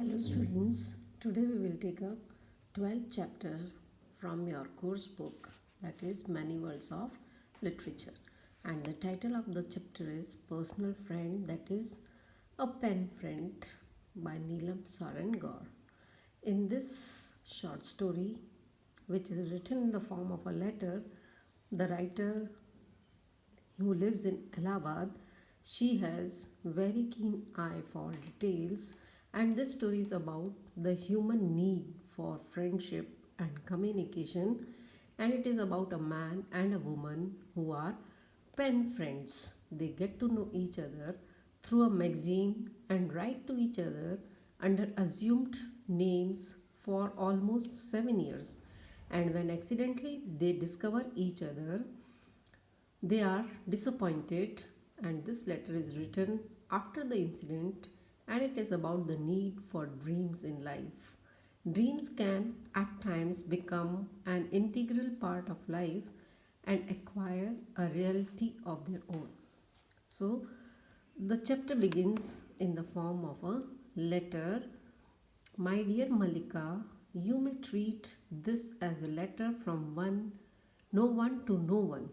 Hello students, today we will take up 12th chapter from your course book, that is Many Worlds of Literature, and the title of the chapter is Personal Friend, that is A Pen Friend by Neelam Saran Gaur. In this short story, which is written in the form of a letter, the writer who lives in Allahabad, she has very keen eye for details, and this story is about the human need for friendship and communication, and it is about a man and a woman who are pen friends. They get to know each other through a magazine and write to each other under assumed names for almost 7 years. And when accidentally they discover each other, they are disappointed, and this letter is written after the incident, and it is about the need for dreams in life. Dreams can at times become an integral part of life and acquire a reality of their own. So, the chapter begins in the form of a letter. My dear Malika, you may treat this as a letter from no one to no one.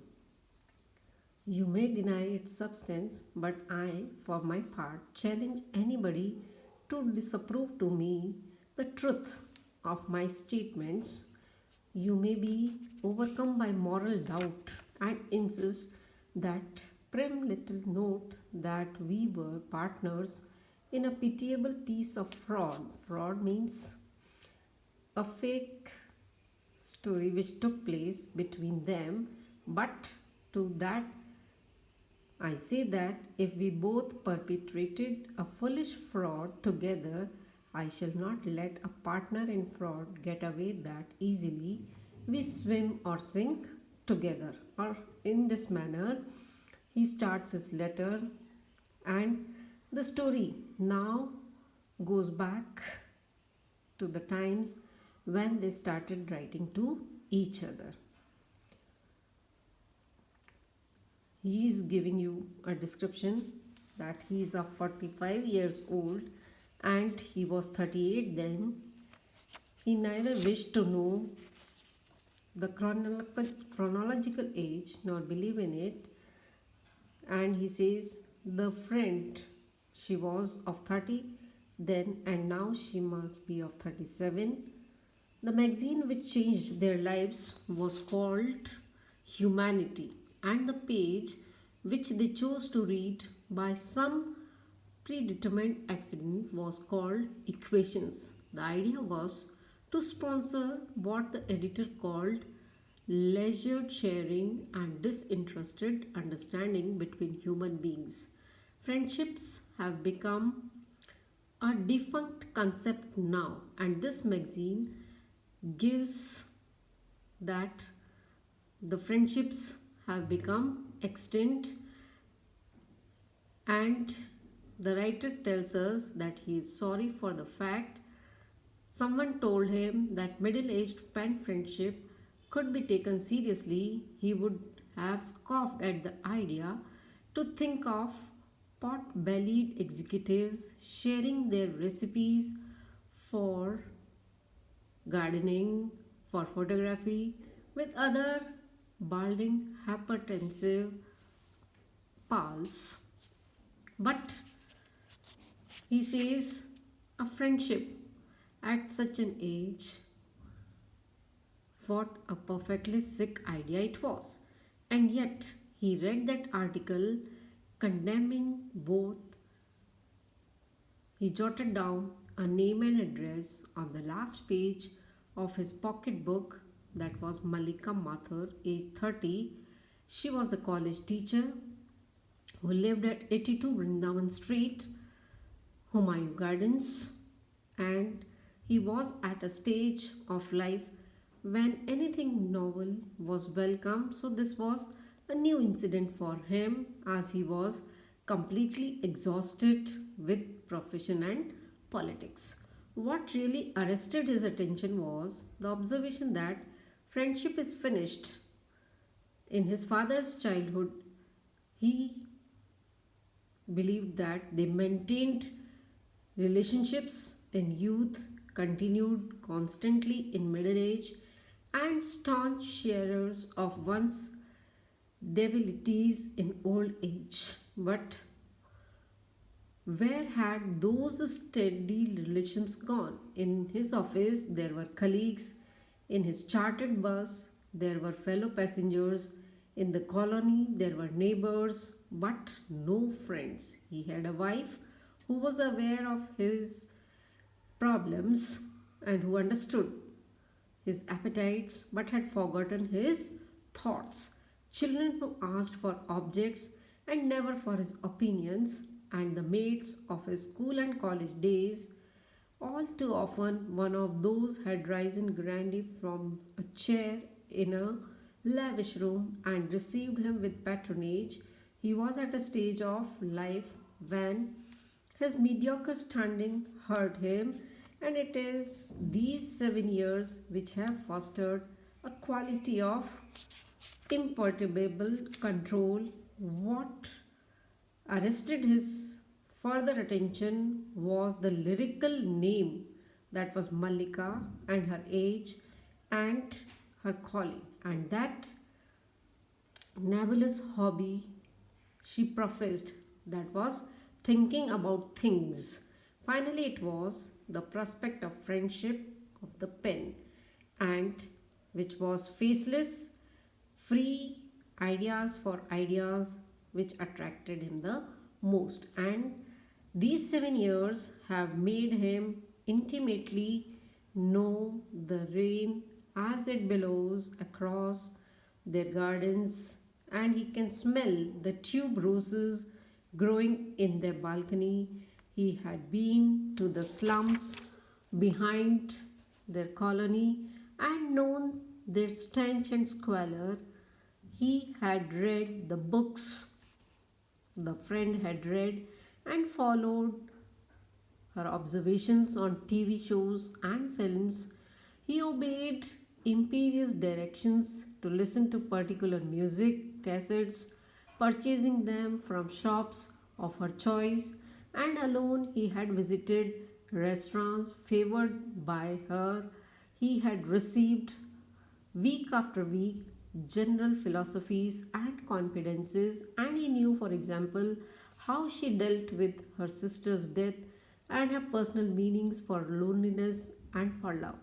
You may deny its substance, but I, for my part, challenge anybody to disapprove to me the truth of my statements. You may be overcome by moral doubt and insist that prim little note that we were partners in a pitiable piece of fraud. Fraud means a fake story which took place between them, but to that I say that if we both perpetrated a foolish fraud together, I shall not let a partner in fraud get away that easily. We swim or sink together. Or in this manner, he starts his letter, and the story now goes back to the times when they started writing to each other. He is giving you a description that he is of 45 years old and he was 38 then. He neither wished to know the chronological age nor believe in it, and he says the friend, she was of 30 then and now she must be of 37. The magazine which changed their lives was called Humanity, and the page which they chose to read by some predetermined accident was called Equations. The idea was to sponsor what the editor called leisured sharing and disinterested understanding between human beings. Friendships have become a defunct concept now, and this magazine gives that the friendships have become extinct, and the writer tells us that he is sorry for the fact someone told him that middle-aged pen friendship could be taken seriously. He would have scoffed at the idea to think of pot-bellied executives sharing their recipes for gardening, for photography with other balding hypertensive pals. But he says a friendship at such an age, what a perfectly sick idea it was. And yet he read that article condemning both. He jotted down a name and address on the last page of his pocketbook. That was Malika Mathur, age 30. She was a college teacher who lived at 82 Vrindavan Street, Humayun Gardens, and he was at a stage of life when anything novel was welcome. So this was a new incident for him, as he was completely exhausted with profession and politics. What really arrested his attention was the observation that friendship is finished. In his father's childhood, he believed that they maintained relationships in youth, continued constantly in middle age, and staunch sharers of one's debilities in old age. But where had those steady relations gone? In his office, there were colleagues. In his chartered bus, there were fellow passengers. In the colony, there were neighbors, but no friends. He had a wife who was aware of his problems and who understood his appetites but had forgotten his thoughts. Children who asked for objects and never for his opinions, and the mates of his school and college days. All too often, one of those had risen grandly from a chair in a lavish room and received him with patronage. He was at a stage of life when his mediocre standing hurt him, and it is these 7 years which have fostered a quality of imperturbable control. What arrested his further attention was the lyrical name, that was Mallika, and her age and her calling, and that nebulous hobby she professed, that was thinking about things. Finally, it was the prospect of friendship of the pen, and which was faceless, free ideas for ideas, which attracted him the most. And these 7 years have made him intimately know the rain as it billows across their gardens, and he can smell the tube roses growing in their balcony. He had been to the slums behind their colony and known their stench and squalor. He had read the books the friend had read and followed her observations on TV shows and films. He obeyed imperious directions to listen to particular music cassettes, purchasing them from shops of her choice, and alone he had visited restaurants favored by her. He had received week after week general philosophies and confidences, and he knew, for example, how she dealt with her sister's death and her personal meanings for loneliness and for love.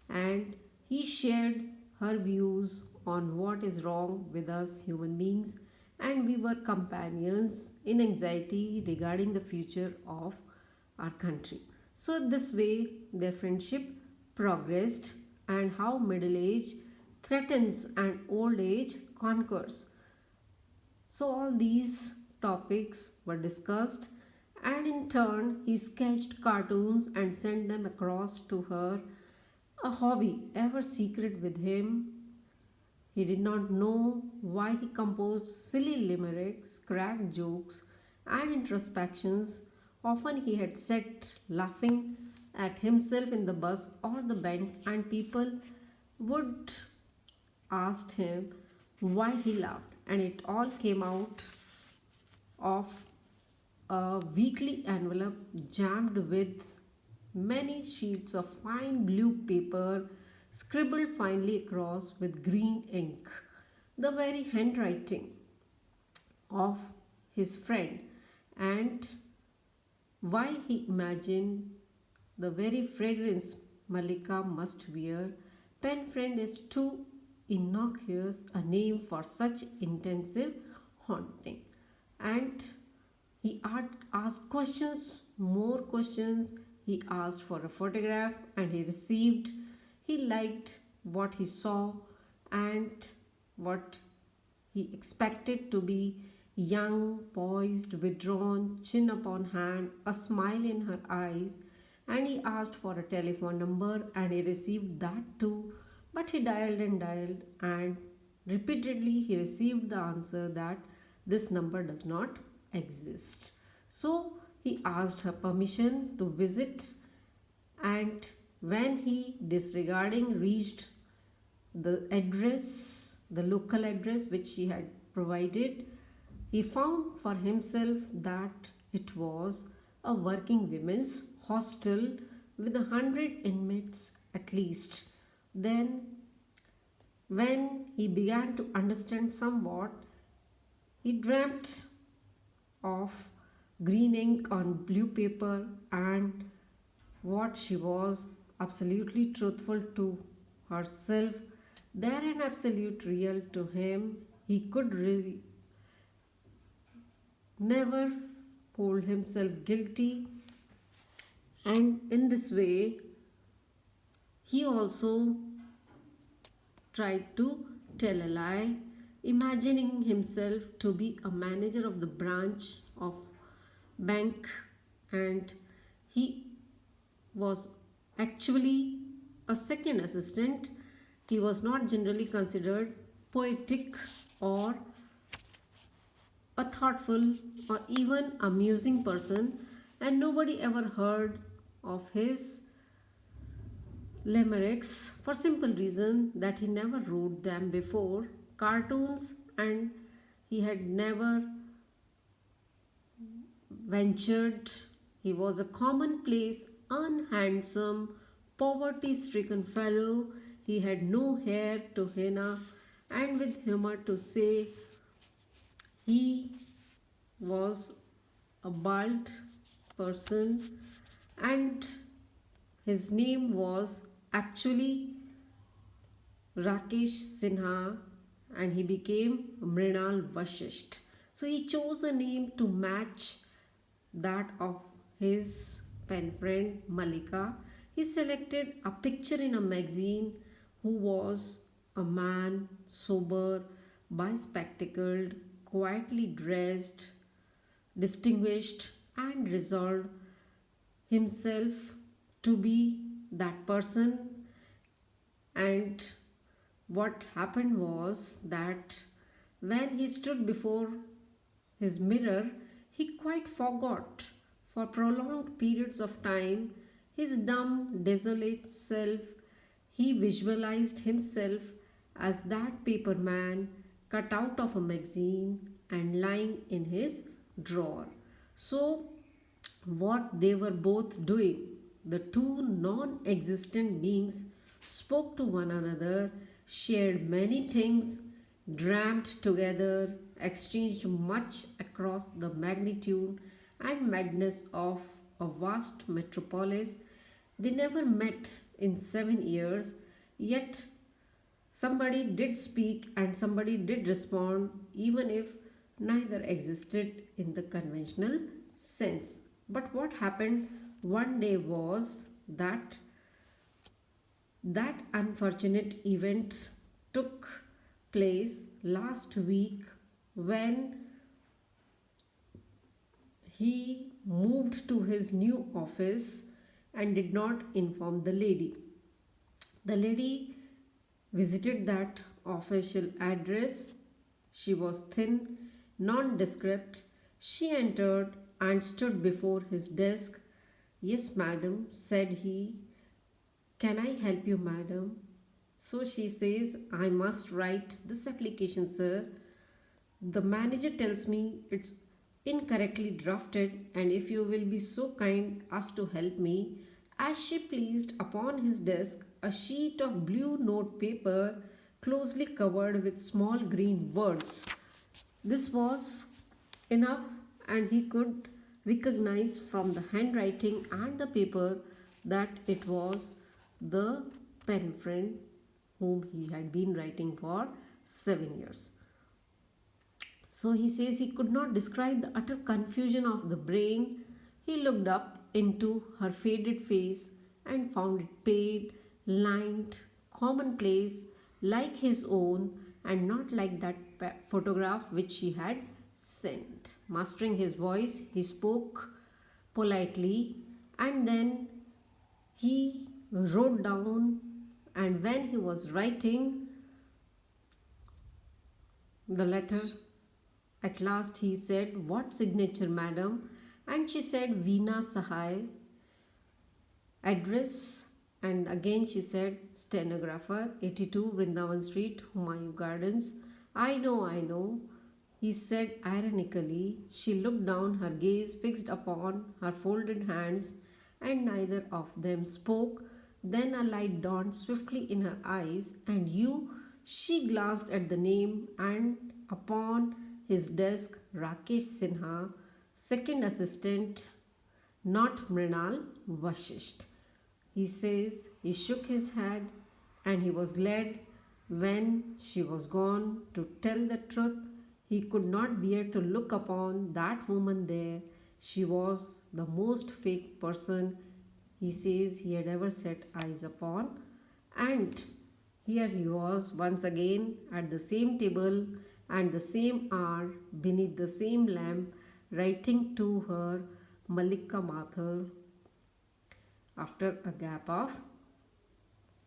And he shared her views on what is wrong with us human beings, and we were companions in anxiety regarding the future of our country. So, this way, their friendship progressed, and how middle age threatens and old age conquers. So, all these topics were discussed, and in turn, he sketched cartoons and sent them across to her, a hobby ever secret with him. He did not know why he composed silly limericks, cracked jokes, and introspections. Often he had sat laughing at himself in the bus or the bench, and people would ask him why he laughed, and it all came out of a weekly envelope jammed with many sheets of fine blue paper scribbled finely across with green ink, the very handwriting of his friend, and why he imagined the very fragrance Malika must wear. Pen friend is too innocuous a name for such intensive haunting. And he asked questions, more questions. He asked for a photograph and he received. He liked what he saw and what he expected to be young, poised, withdrawn, chin upon hand, a smile in her eyes. And he asked for a telephone number and he received that too. But he dialed, and repeatedly he received the answer that this number does not exist. So he asked her permission to visit, and when he, disregarding, reached the address, the local address which she had provided, he found for himself that it was a working women's hostel with 100 inmates at least. Then, when he began to understand somewhat, he dreamt of green ink on blue paper, and what she was absolutely truthful to herself, there and absolute real to him. He could really never hold himself guilty, and in this way, he also tried to tell a lie, imagining himself to be a manager of the branch of bank, and he was actually a second assistant. He was not generally considered poetic or a thoughtful or even amusing person, and nobody ever heard of his limericks for simple reason that he never wrote them before cartoons, and he had never ventured. He was a commonplace, unhandsome, poverty stricken fellow. He had no hair to henna, and with humor to say, he was a bald person, and his name was actually Rakesh Sinha, and he became Mrinal Vashisht. So he chose a name to match that of his pen friend Malika. He selected a picture in a magazine who was a man, sober, bespectacled, quietly dressed, distinguished, and resolved himself to be that person. And what happened was that when he stood before his mirror, he quite forgot for prolonged periods of time his dumb, desolate self. He visualized himself as that paper man cut out of a magazine and lying in his drawer. So, what they were both doing, the two non existent beings spoke to one another, shared many things, dreamed together, exchanged much across the magnitude and madness of a vast metropolis. They never met in 7 years, yet somebody did speak and somebody did respond, even if neither existed in the conventional sense. But what happened one day was that unfortunate event took place last week when he moved to his new office and did not inform the lady. The lady visited that official address. She was thin, nondescript. She entered and stood before his desk. Yes, madam, said he. Can I help you, madam? So she says, I must write this application, sir. The manager tells me it's incorrectly drafted, and if you will be so kind as to help me. As she placed upon his desk a sheet of blue note paper closely covered with small green words. This was enough, and he could recognize from the handwriting and the paper that it was the pen friend whom he had been writing for 7 years. So he says he could not describe the utter confusion of the brain. He looked up into her faded face and found it pale, lined, commonplace, like his own, and not like that photograph which she had sent. Mastering his voice, he spoke politely, and then he wrote down, and when he was writing the letter, at last he said, what signature, madam? And she said, Veena Sahai. Address, and again she said, stenographer, 82 Vrindavan Street, Humayun Gardens. I know, he said ironically. She looked down, her gaze fixed upon her folded hands, and neither of them spoke. Then a light dawned swiftly in her eyes, and she glanced at the name, and upon his desk, Rakesh Sinha, second assistant, not Mrinal Vashisht. He says he shook his head and he was glad when she was gone. To tell the truth, he could not bear to look upon that woman there. She was the most fake person, he says, he had ever set eyes upon. And here he was once again at the same table and the same hour beneath the same lamp, writing to her Malika Mathur after a gap of